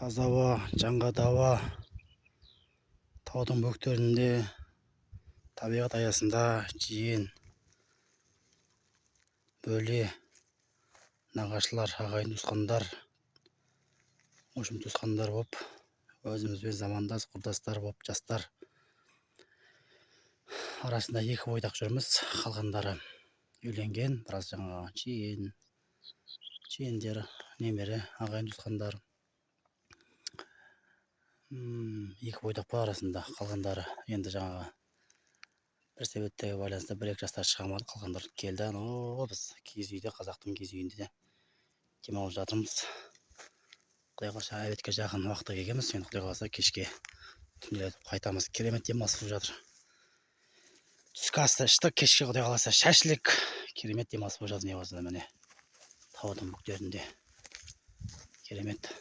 Таза ауа, жаңғырт ауа, таудың бөктерінде, табиғат аясында жиен, бөле, нағашылар, ағайын туысқандар, туысқандар боп, өзімізбен замандас, құрдастар боп, жастар арасында екі бойдақ жүрміз. Қалғандары үйленген, біраз жаңағы жиендер, немере, ағайын туысқандар. Екі бойдақ бар арасында. Қалғандары енді жаңағы бір себептерге байланысты бір-екі жастар шығамады. Қалғандар келді. Біз киіз үйде, қазақтың киіз үйінде демалып жатырмыз. Құдай қаласа әбетке жақын уақытта келгенбіз. Енді Құдай қаласа кешке түнделетіп қайтамыз. Керемет демалыс болып жатыр. Түскі асты іштік, кешке Құдай қаласа шәшілік. Керемет демалыс болып жатыр. Не болса да міне таудың бөктерінде. Керемет.